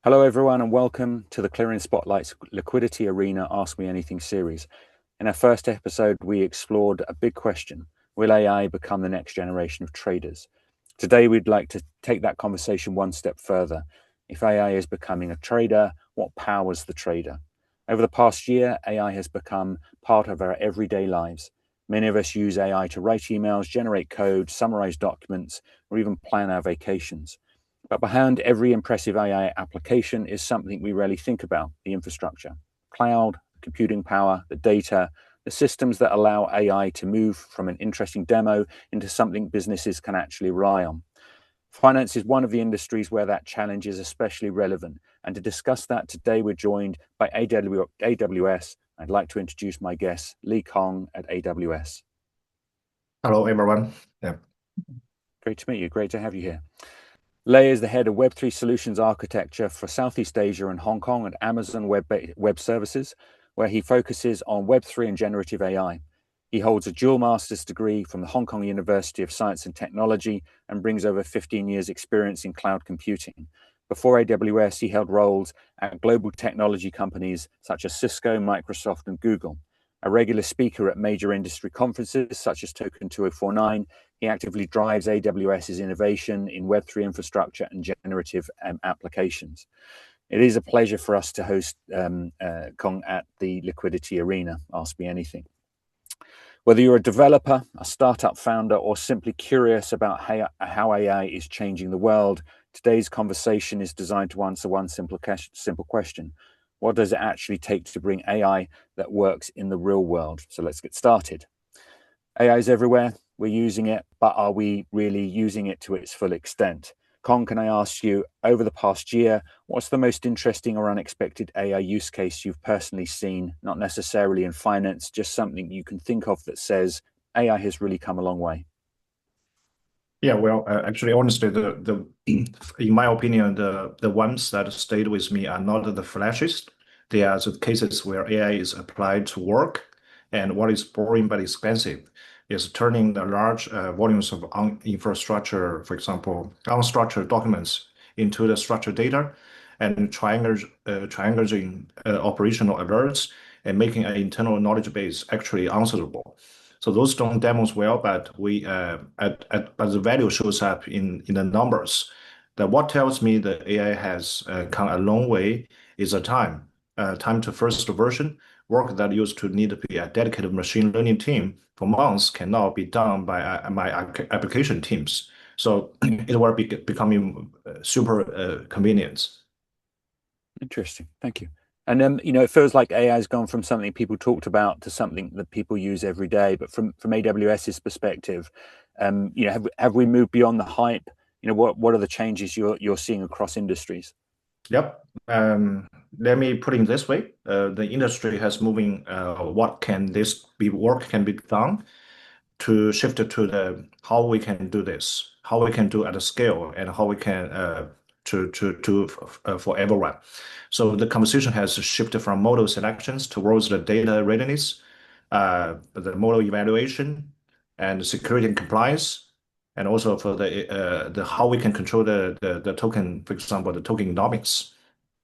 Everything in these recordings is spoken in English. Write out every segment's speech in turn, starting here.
Hello, everyone, and welcome to the Clearing Spotlight's Liquidity Arena Ask Me Anything series. In our first episode, we explored a big question: will AI become the next generation of traders? Today, we'd like to take that conversation one step further. If AI is becoming a trader, what powers the trader? Over the past year, AI has become part of our everyday lives. Many of us use AI to write emails, generate code, summarize documents, or even plan our vacations. But behind every impressive AI application is something we rarely think about: the infrastructure, cloud, computing power, the data, the systems that allow AI to move from an interesting demo into something businesses can actually rely on. Finance is one of the industries where that challenge is especially relevant. And to discuss that today, we're joined by AWS. I'd like to introduce my guest, Lei Kong at AWS. Hello, everyone. Yeah. Great to meet you. Great to have you here. Lei is the head of Web3 Solutions Architecture for Southeast Asia and Hong Kong at Amazon Web Services, where he focuses on Web3 and generative AI. He holds a dual master's degree from the Hong Kong University of Science and Technology and brings over 15 years' experience in cloud computing. Before AWS, he held roles at global technology companies such as Cisco, Microsoft, and Google. A regular speaker at major industry conferences such as Token 2049, he actively drives AWS's innovation in Web3 infrastructure and generative applications. It is a pleasure for us to host Kong at the Liquidity Arena. Ask Me Anything. Whether you're a developer, a startup founder, or simply curious about how AI is changing the world, today's conversation is designed to answer one simple question: what does it actually take to bring AI that works in the real world? So let's get started. AI is everywhere. We're using it, but are we really using it to its full extent? Kong, can I ask you, over the past year, what's the most interesting or unexpected AI use case you've personally seen, not necessarily in finance, just something you can think of that says AI has really come a long way? Yeah, well, actually, honestly, in my opinion, the ones that stayed with me are not the flashiest. They are the cases where AI is applied to work, and what is boring but expensive is turning the large volumes of infrastructure, for example, unstructured documents, into the structured data, and triangulating operational alerts and making an internal knowledge base actually answerable. So those don't demos well, but but the value shows up in the numbers. That what tells me that AI has come a long way is the time. Time to first version. Work that used to need to be a dedicated machine learning team for months can now be done by my application teams. So it will be becoming super convenient. Interesting. Thank you. And then, it feels like AI has gone from something people talked about to something that people use every day. But from AWS's perspective, have we moved beyond the hype? What are the changes you're seeing across industries? Yep. Let me put it this way. The industry has moving, what can this be work can be done to shift it to the how we can do this, how we can do at a scale, and how we can for everyone. So the conversation has shifted from model selections towards the data readiness, the model evaluation, and security and compliance, and also for the how we can control the token, for example, the tokenomics.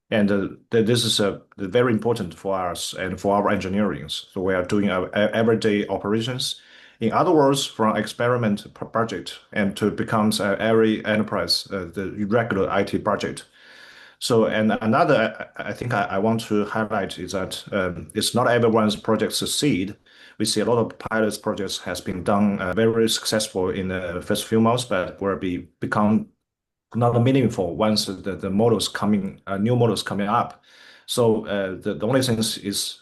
And this is very important for us and for our engineering. So we are doing our everyday operations. In other words, from experiment project and to becomes every enterprise, the regular IT project. So, and another, I think I want to highlight is that it's not everyone's project succeed. We see a lot of pilots projects has been done very successful in the first few months, but will become not meaningful once the models coming, new models coming up. So the only thing is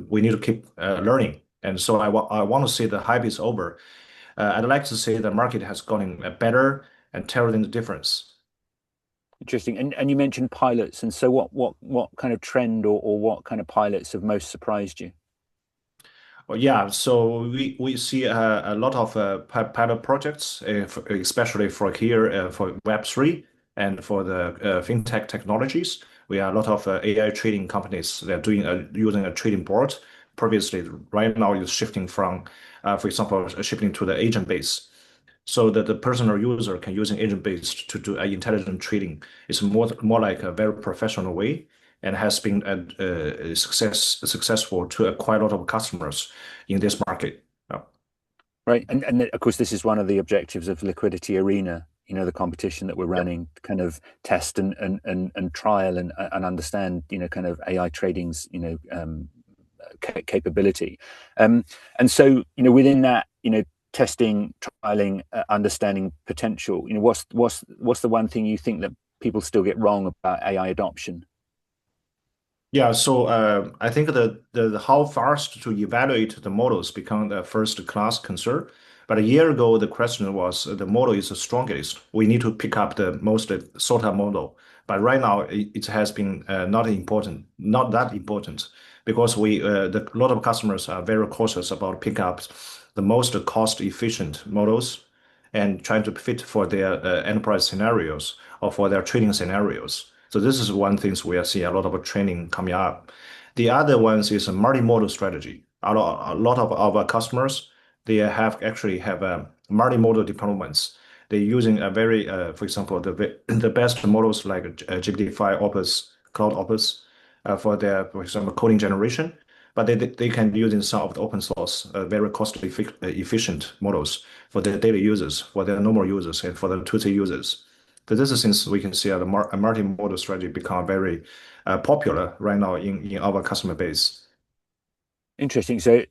we need to keep learning. And so I want to say the hype is over. I'd like to say the market has gotten better and telling the difference. Interesting. And you mentioned pilots. And so what kind of trend or what kind of pilots have most surprised you? Well, yeah, so we see a lot of pilot projects, especially for here for Web3 and for the fintech technologies. We have a lot of AI trading companies that are doing using a trading board. Previously, right now, it's shifting from, for example, shifting to the agent base. so that the personal user can use an agent-based to do intelligent trading. It's more like a very professional way and has been successful to acquire a lot of customers in this market. Right. And of course, this is one of the objectives of Liquidity Arena, the competition that we're Yeah. running, to kind of test and trial and understand, kind of AI trading's, capability. And so, within that, testing, trialing, understanding potential, what's the one thing you think that people still get wrong about AI adoption? Yeah, so I think the how fast to evaluate the models become the first class concern. But a year ago, the question was the model is the strongest. We need to pick up the most sought out model. But right now, it has been not that important, because a lot of customers are very cautious about pick up the most cost efficient models and trying to fit for their enterprise scenarios or for their trading scenarios. So this is one thing we are seeing a lot of training coming up. The other ones is a multi-model strategy. A lot of our customers, they actually have multi-model deployments. They're using a very, for example, the best models like GPT-5 Opus, Cloud Opus, for example, coding generation. But they can be using some of the open source, very cost efficient models for their daily users, for their normal users, and for the Twitter users. So this is since we can see a multi-model strategy become very popular right now in our customer base. Interesting. So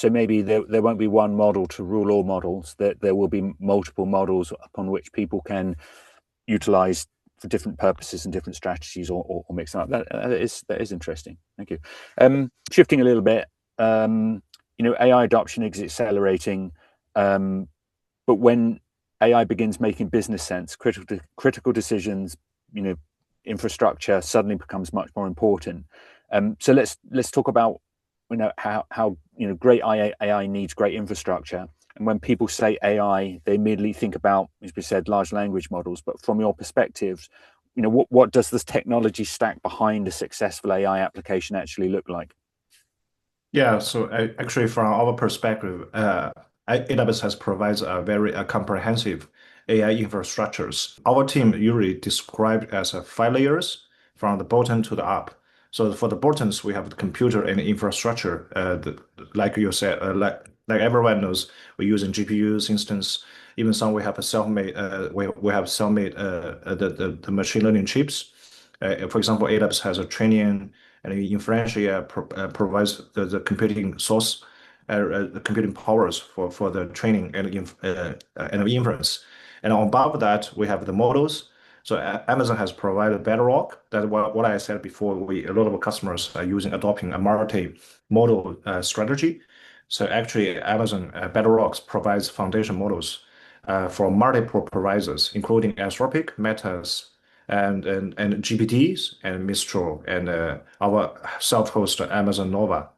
maybe there won't be one model to rule all models. That there will be multiple models upon which people can utilize for different purposes and different strategies, or mix them up. That is interesting. Thank you. Shifting a little bit, AI adoption is accelerating, but when AI begins making business sense, critical decisions, infrastructure suddenly becomes much more important. So let's talk about how great AI needs great infrastructure. And when people say AI, they immediately think about, as we said, large language models. But from your perspective, what does this technology stack behind a successful AI application actually look like? Yeah, so actually, from our perspective, AWS has provides a very comprehensive AI infrastructures. Our team usually described as 5 layers from the bottom to the up. So for the bottoms, we have the computer and infrastructure. Like you said, like everyone knows, we're using GPUs, instance. Even some we have a self-made. We have self-made the machine learning chips. For example, AWS has a training and inferential provides the computing source, the computing powers for the training and inference. And on top of that, we have the models. So Amazon has provided Bedrock. That what I said before. A lot of our customers are adopting a multi-model strategy. So actually, Amazon Bedrock provides foundation models for multiple providers, including Anthropic, Meta's, and GPTs and Mistral and our self-hosted Amazon Nova.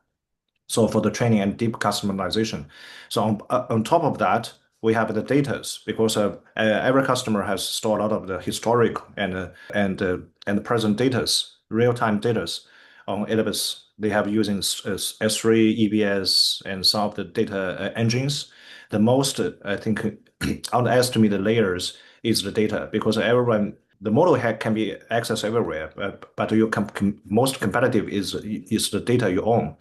So for the training and deep customization. So on top of that, we have the datas because every customer has stored a lot of the historic and present datas, real-time datas on AWS. They have using S3, EBS, and some of the data engines. The most, I think, underestimated layers is the data because the model can be accessed everywhere, but your most competitive is the data you own.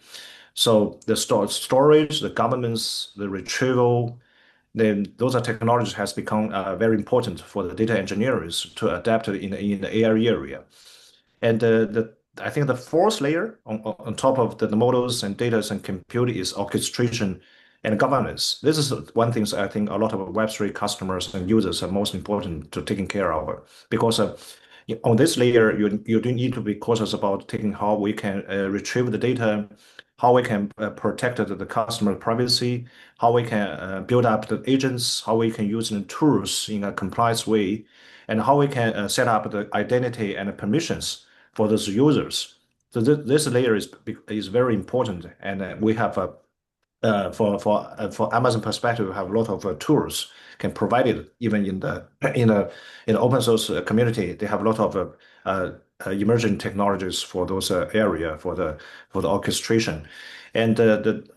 So the storage, the governance, the retrieval, then those are technologies has become very important for the data engineers to adapt in the AI area. And I think the fourth layer on top of the models and data and compute is orchestration and governance. This is one thing I think a lot of Web3 customers and users are most important to taking care of because on this layer, you do need to be cautious about taking how we can retrieve the data, how we can protect the customer privacy, how we can build up the agents, how we can use the tools in a compliance way, and how we can set up the identity and permissions for those users. So this layer is very important, and we have for Amazon perspective, we have a lot of tools can provide it even in the open source community. They have a lot of emerging technologies for those area for the orchestration. And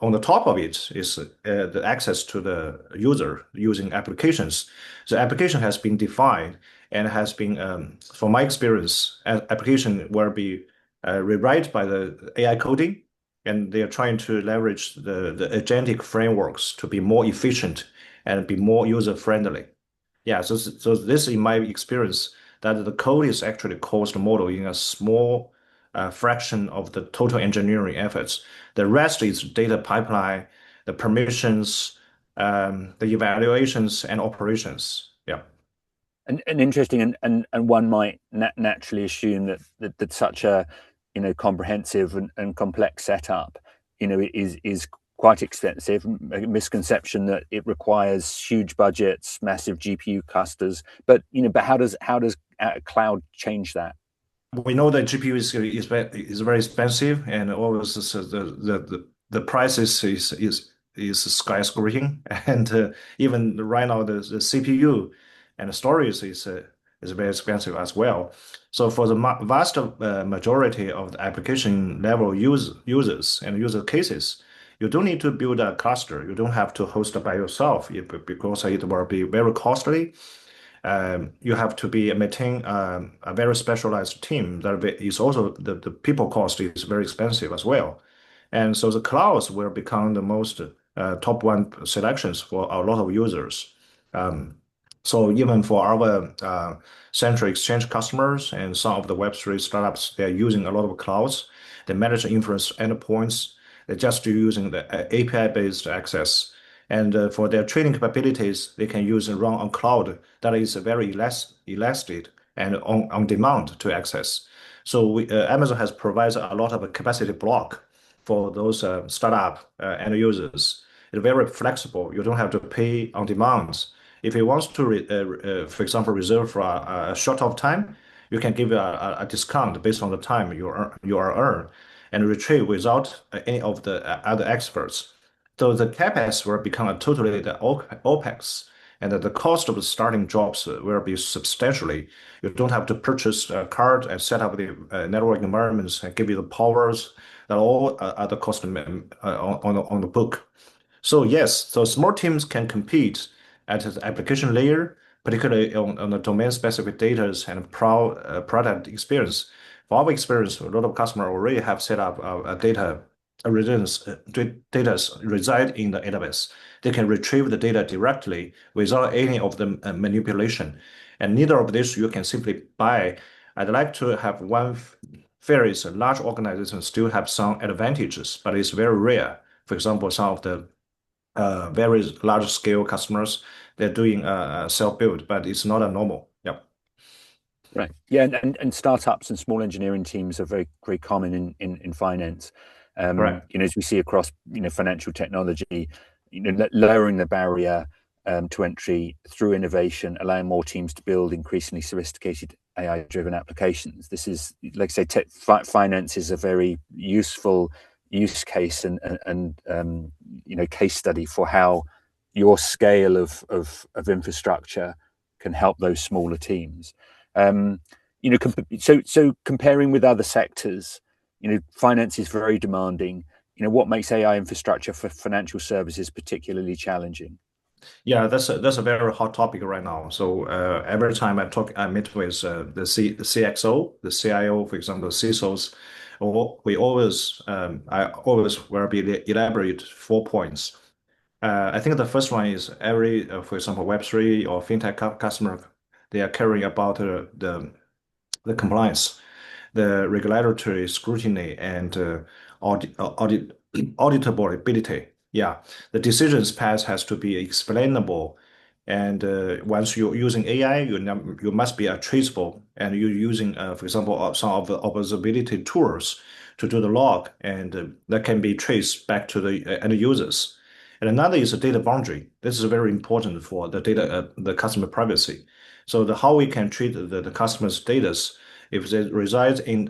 on the top of it is the access to the user using applications. The application has been defined and has been, from my experience, application will be rewrite by the AI coding, and they are trying to leverage the agentic frameworks to be more efficient and be more user friendly. Yeah, so this in my experience that the code is actually cost model in a small fraction of the total engineering efforts. The rest is data pipeline, the permissions, the evaluations and operations. Yeah. And interesting, and one might naturally assume that such a comprehensive and complex setup is quite expensive. A misconception that it requires huge budgets, massive GPU clusters, but how does cloud change that? We know that GPU is very expensive, and always the price is skyscraping, and even right now the CPU and the storage is very expensive as well. So for the vast majority of the application level users and user cases, you don't need to build a cluster. You don't have to host it by yourself because it will be very costly. You have to be maintain a very specialized team that is also the people cost is very expensive as well. And so the clouds will become the most top one selections for a lot of users. Um, so even for our central exchange customers and some of the Web3 startups, they're using a lot of clouds. They manage inference endpoints. They're just using the API-based access. And for their training capabilities, they can use and run on cloud that is very elastic and on demand to access. So Amazon has provided a lot of a capacity block for those startup end users. It's very flexible. You don't have to pay on demand. If you want to, for example, reserve for a short of time, you can give a discount based on the time you are earned and retrieve without any of the other experts. So the CapEx will become a totally the OpEx, and the cost of the starting jobs will be substantially. You don't have to purchase a card and set up the network environments and give you the powers that all are the cost on the book. So yes, so small teams can compete at the application layer, particularly on the domain-specific data and product experience. For our experience, a lot of customers already have set up a data data reside in the database. They can retrieve the data directly without any of the manipulation. And neither of this you can simply buy. I'd like to have one very large organization still have some advantages, but it's very rare. For example, some of the very large scale customers, they're doing self-build, but it's not a normal. Yeah. Right. Yeah, and startups and small engineering teams are very common in finance. Correct. As we see across financial technology, lowering the barrier to entry through innovation, allowing more teams to build increasingly sophisticated AI-driven applications. This is, like I say, finance is a very useful use case and case study for how your scale of infrastructure can help those smaller teams. Um, so comparing with other sectors, finance is very demanding. What makes AI infrastructure for financial services particularly challenging? Yeah, that's a very hot topic right now. So every time I meet with the CXO, the CIO, for example, CISOs, I always will be elaborate 4 points. I think the first one is every, for example, Web3 or fintech customer, they are caring about the compliance, the regulatory scrutiny, and auditability. Yeah, the decisions path has to be explainable, and once you're using AI, you must be traceable, and you're using, for example, some of the observability tools to do the log, and that can be traced back to the end users. And another is the data boundary. This is very important for the data, the customer privacy. So how we can treat the customer's data if they reside in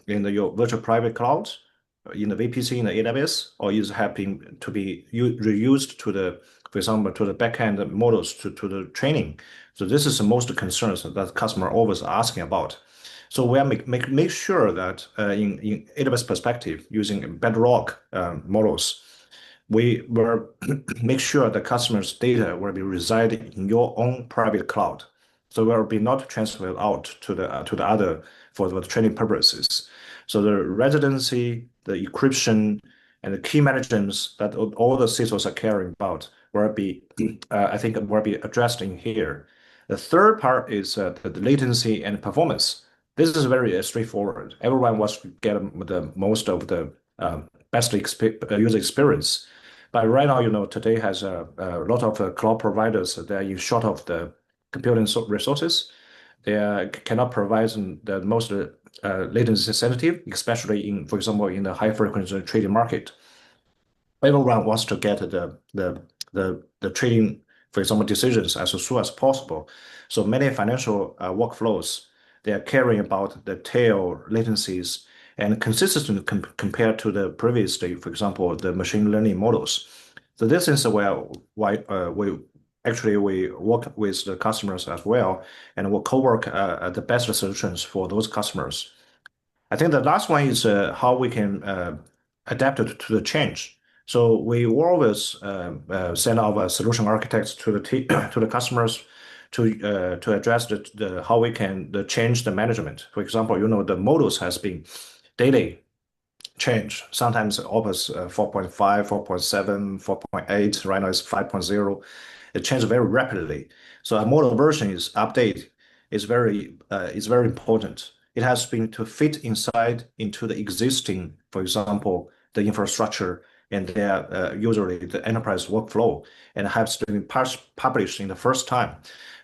your virtual private cloud, in the VPC in the AWS, or is having to be reused to the, for example, to the backend models to the training. So this is the most concerns that customer always asking about. So we are make sure that in AWS perspective, using Bedrock models, we will make sure the customer's data will be residing in your own private cloud. So will be not transferred out to the other for the training purposes. So the residency, the encryption, and the key managements that all the CISOs are caring about will be, I think, will be addressed in here. The third part is the latency and performance. This is very straightforward. Everyone wants to get the most of the best user experience. But right now, today has a lot of cloud providers that are in short of the computing resources. They cannot provide the most latency sensitive, especially in, for example, in the high frequency trading market. Everyone wants to get the trading, for example, decisions as soon as possible. So many financial workflows, they are caring about the tail latencies and consistency compared to the previous day, for example, the machine learning models. So this is why we work with the customers as well, and we'll co-work the best solutions for those customers. I think the last one is how we can adapt it to the change. So we always send our solution architects to to the customers to address how we can change the management. For example, the models has been daily change. Sometimes it offers 4.5, 4.7, 4.8. Right now it's 5.0. It changes very rapidly. So a model version is update is very important. It has been to fit inside into the existing, for example, the infrastructure and their usually the enterprise workflow and has been published in the first time.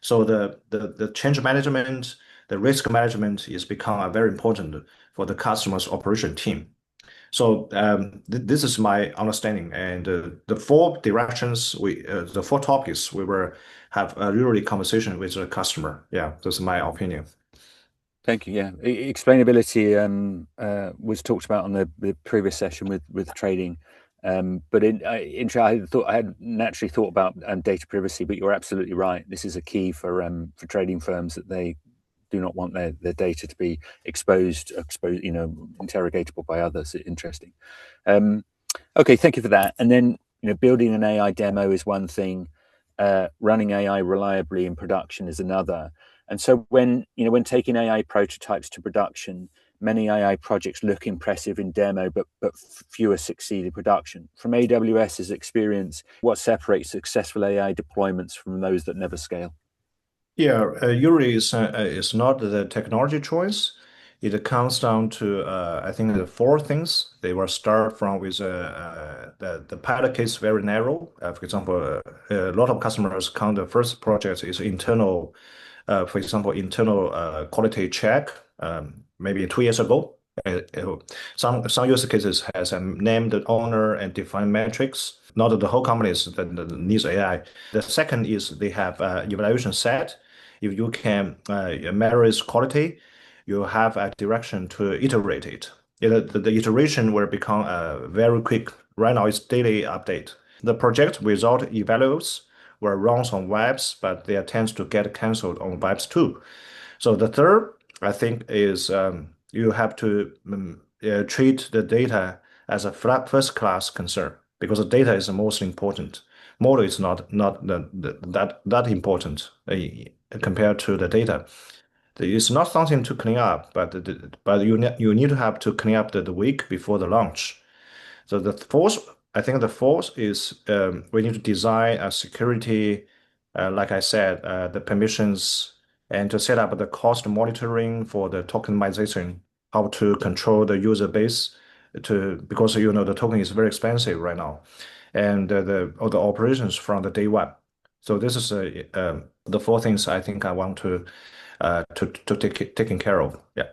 So the change management, the risk management is become very important for the customer's operation team. So this is my understanding, and the four directions the four topics we will have a really conversation with the customer. Yeah, that's my opinion. Thank you. Yeah, explainability was talked about on the previous session with trading, but I had naturally thought about data privacy, but you're absolutely right. This is a key for trading firms that they do not want their data to be exposed, interrogatable by others. Interesting. Okay, thank you for that. And then, building an AI demo is one thing, running AI reliably in production is another. And so when taking AI prototypes to production, many AI projects look impressive in demo, but fewer succeed in production. From AWS's experience, what separates successful AI deployments from those that never scale? Yeah, usually is not the technology choice. It comes down to I think the four things. They will start from with the pilot case very narrow. For example, a lot of customers count the first project is internal, for example, internal quality check. Maybe 2 years ago, some use cases has a named owner and defined metrics. Not the whole company is that needs AI. The second is they have evaluation set. If you can measure its quality, you have a direction to iterate it. The iteration will become very quick. Right now, it's daily update. The project result evaluates will run on webs, but they tend to get canceled on webs too. So the third, I think, is you have to treat the data as a first class concern because the data is the most important. Model is not that important compared to the data. It's not something to clean up, but you need to have to clean up the week before the launch. So I think the fourth is we need to design a security, like I said, the permissions and to set up the cost monitoring for the tokenization, how to control the user base because the token is very expensive right now, and all the operations from the day one. So this is the four things I think I want to take taken care of. Yeah.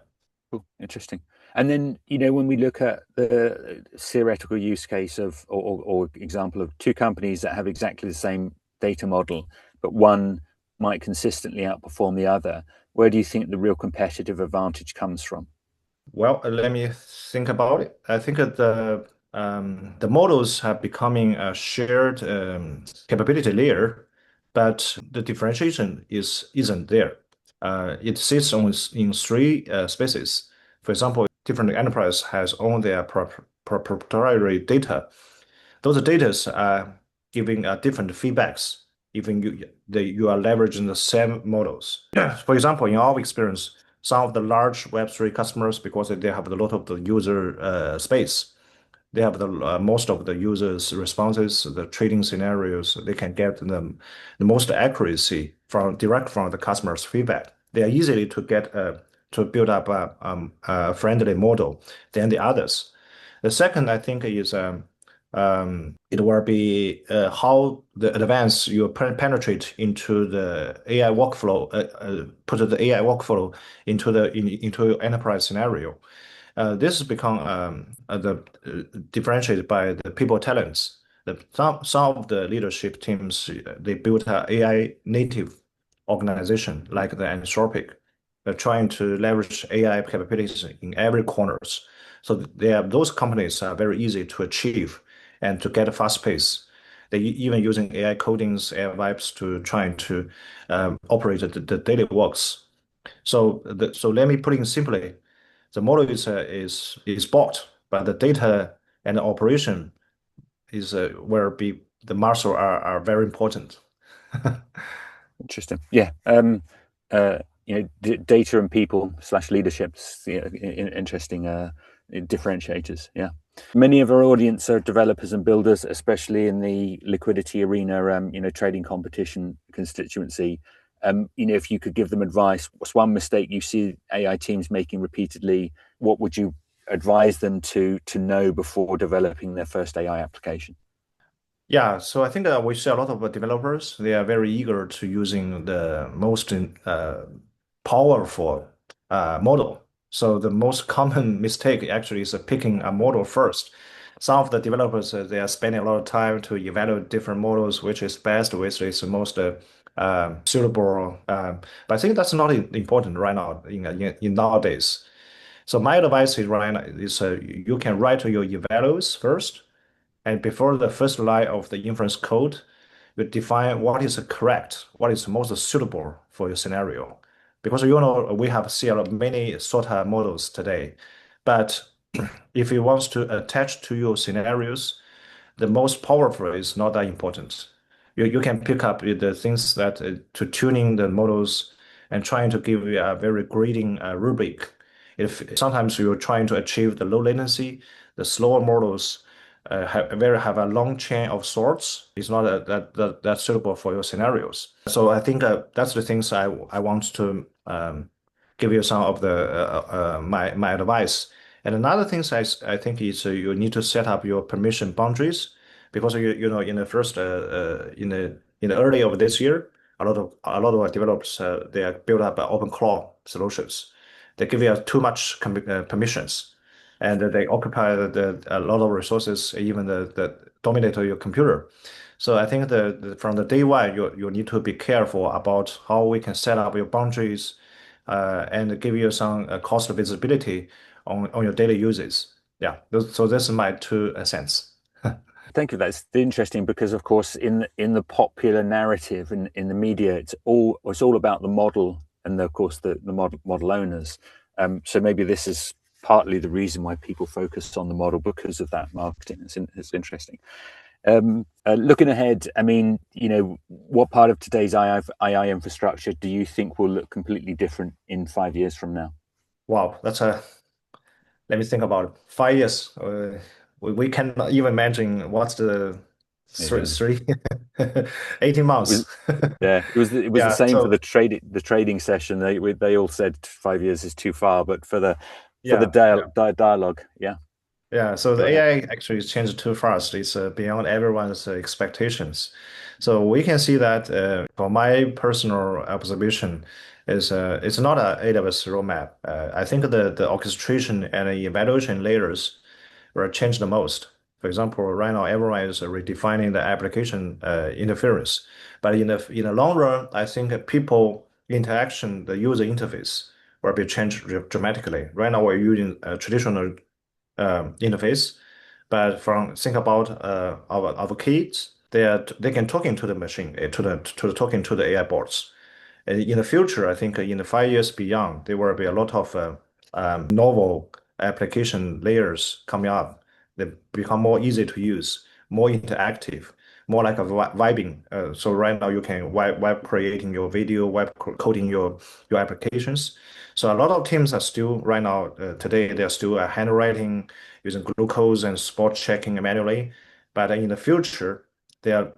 Cool. Interesting. And then, when we look at the theoretical use case or example of two companies that have exactly the same data model, but one might consistently outperform the other, where do you think the real competitive advantage comes from? Well, let me think about it. I think that the models have becoming a shared capability layer, but the differentiation isn't there. It sits on in three spaces. For example, different enterprise has own their proprietary data. Those data are giving different feedbacks, even you are leveraging the same models. For example, in our experience, some of the large Web3 customers, because they have a lot of the user space, they have the most of the users' responses, the trading scenarios. They can get the most accuracy from direct from the customer's feedback. They are easily to get to build up a friendly model than the others. The second, I think, is it will be how the advance you penetrate into the AI workflow, put the AI workflow into into your enterprise scenario. This has become differentiated by the people talents. Some of the leadership teams they built an AI native organization like the Anthropic. They're trying to leverage AI capabilities in every corners. So those companies are very easy to achieve and to get a fast pace. They even using AI codings, AI vibes to trying to operate the daily works. So let me put it simply, the model is bought, but the data and the operation is where be the muscle are very important. Interesting. Yeah. Data and people slash leaderships, interesting differentiators. Yeah. Many of our audience are developers and builders, especially in the liquidity arena, trading competition constituency. If you could give them advice, what's one mistake you see AI teams making repeatedly? What would you advise them to know before developing their first AI application? Yeah, so I think we see a lot of developers. They are very eager to using the most powerful model. So the most common mistake actually is picking a model first. Some of the developers they are spending a lot of time to evaluate different models, which is best, which is most suitable. But I think that's not important right now in nowadays. So my advice is right now is you can write your evaluations first. And before the first line of the inference code, you define what is correct, what is most suitable for your scenario. Because we have seen many sort of models today, but if you want to attach to your scenarios, the most powerful is not that important. You can pick up the things that to tuning the models and trying to give you a very grading rubric. If sometimes you're trying to achieve the low latency, the slower models have a long chain of sorts. It's not that suitable for your scenarios. So I think that's the things I want to give you some of the my advice. And another thing I think is you need to set up your permission boundaries because in the first in the early of this year, a lot of our developers they are built up open cloud solutions. They give you too much permissions, and they occupy a lot of resources, even the dominate your computer. So I think from the day one, you need to be careful about how we can set up your boundaries and give you some cost visibility on your daily uses. Yeah, so this is my 2 cents. Thank you. That's interesting because, of course, in the popular narrative in the media, it's all about the model and of course the model owners. So maybe this is partly the reason why people focus on the model because of that marketing. It's interesting. Looking ahead, I mean, what part of today's AI infrastructure do you think will look completely different in 5 years from now? Wow, let me think about it. 5 years. We cannot even imagine what's the three, Yeah. three 18 months. Yeah, it was the Yeah, same for so the trading session. They all said 5 years is too far, but for the yeah, yeah. dialogue, yeah, Yeah, so the go ahead. AI actually changed too fast. It's beyond everyone's expectations. So we can see that for my personal observation is it's not a AWS roadmap. I think the orchestration and the evaluation layers were changed the most. For example, right now everyone is redefining the application interference. But in the long run, I think people interaction, the user interface will be changed dramatically. Right now we're using a traditional interface. But think about our kids, they can talking to the machine, to the talking to the AI bots. In the future, I think in the 5 years beyond, there will be a lot of novel application layers coming up. They become more easy to use, more interactive, more like a vibing. So right now you can web creating your video, coding your applications. So a lot of teams are still right now today they're still handwriting using glucose and spot checking manually, but in the future they are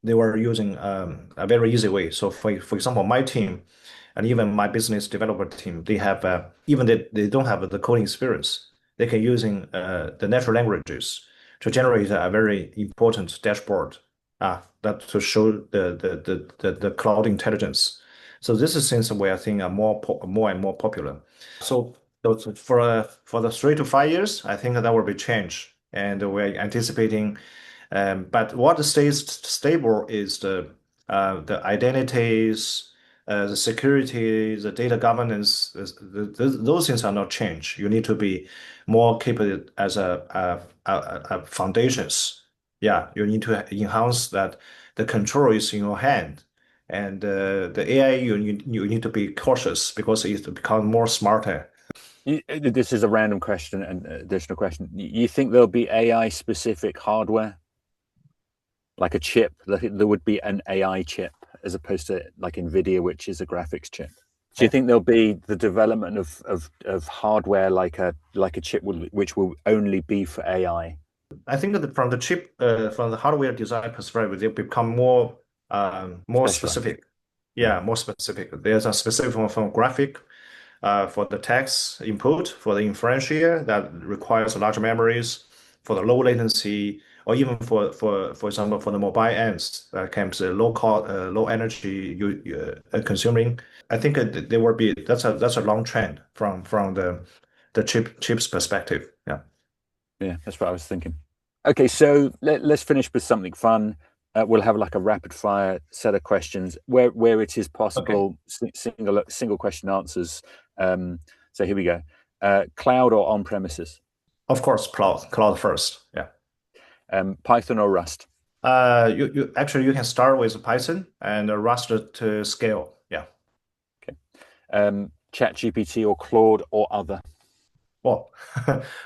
they were using a very easy way. So for example, my team and even my business developer team, they have even they don't have the coding experience. They can using the natural languages to generate a very important dashboard that to show the cloud intelligence. So this is things where I think are more and more popular. So for the 3 to 5 years, I think that will be change, and we're anticipating but what stays stable is the identities, the security, the data governance. Those things are not changed. You need to be more capable as a foundations. Yeah, you need to enhance that. The control is in your hand, and the AI you need to be cautious because it's become more smarter. This is a random question and additional question. You think there'll be AI specific hardware, like a chip, there would be an AI chip as opposed to like NVIDIA, which is a graphics chip? Do you think there'll be the development of hardware like a chip which will only be for AI? I think that from the chip, from the hardware design perspective, they become more Specialized. specific. Yeah. Yeah, more specific. There's a specific one from graphic, for the text input, for the inferential that requires large memories, for the low latency, or even for example for the mobile ends that can be low cost, low energy consuming. I think there will be that's a long trend from the chips perspective. Yeah. Yeah, that's what I was thinking. Okay, so let's finish with something fun. We'll have like a rapid fire set of questions where it is Okay. possible, single question answers. So here we go. Cloud or on premises? Of course, cloud first. Yeah. Python or Rust? You actually you can start with Python and Rust to scale. Yeah. Okay. ChatGPT or Claude or other? Well,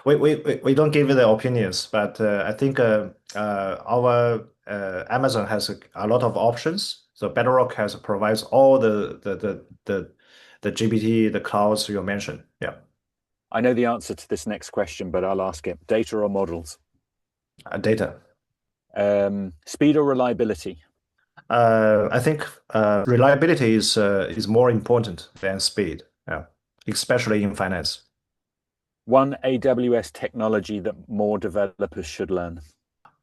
we don't give you the opinions, but I think our Amazon has a lot of options. So Bedrock has provides all the GPT, the clouds you mentioned. Yeah. I know the answer to this next question, but I'll ask it. Data or models? Data. Speed or reliability? I think reliability is more important than speed. Yeah, especially in finance. One AWS technology that more developers should learn?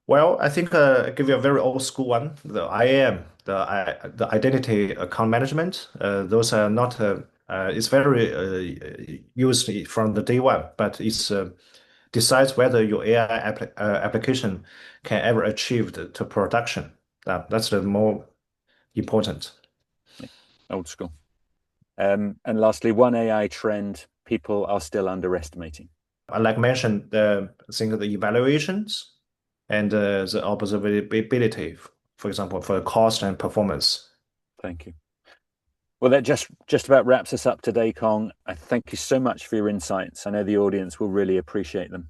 Well, I think I give you a very old school one. The IAM, the identity account management. Those are not. It's very used from the day one, but it's decides whether your AI application can ever achieve to production. That's the more important. Yeah, old school. And lastly, one AI trend people are still underestimating. Like mentioned, I think the evaluations and the observability, for example, for cost and performance. Thank you. Well, that just about wraps us up today, Kong. I thank you so much for your insights. I know the audience will really appreciate them.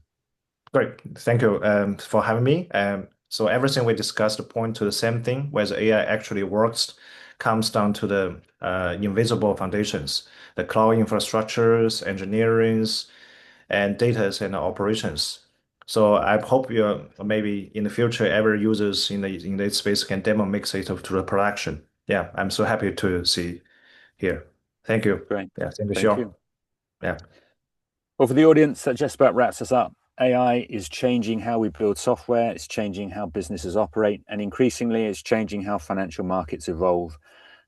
Great. Thank you for having me. So everything we discussed point to the same thing, whether AI actually works, comes down to the invisible foundations, the cloud infrastructures, engineerings, and data and operations. So I hope you maybe in the future, every users in this space can demo mix it to the production. Yeah, I'm so happy to see here. Thank you. Great. Yeah, thank you, Thank sure. you. Yeah. Well, for the audience, that just about wraps us up. AI is changing how we build software, it's changing how businesses operate, and increasingly it's changing how financial markets evolve.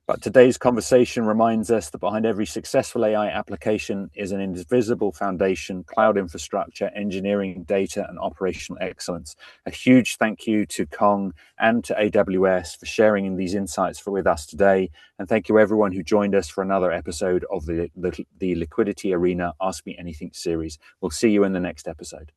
But today's conversation reminds us that behind every successful AI application is an invisible foundation, cloud infrastructure, engineering, data, and operational excellence. A huge thank you to Kong and to AWS for sharing these insights with us today. And thank you everyone who joined us for another episode of the Liquidity Arena Ask Me Anything series. We'll see you in the next episode.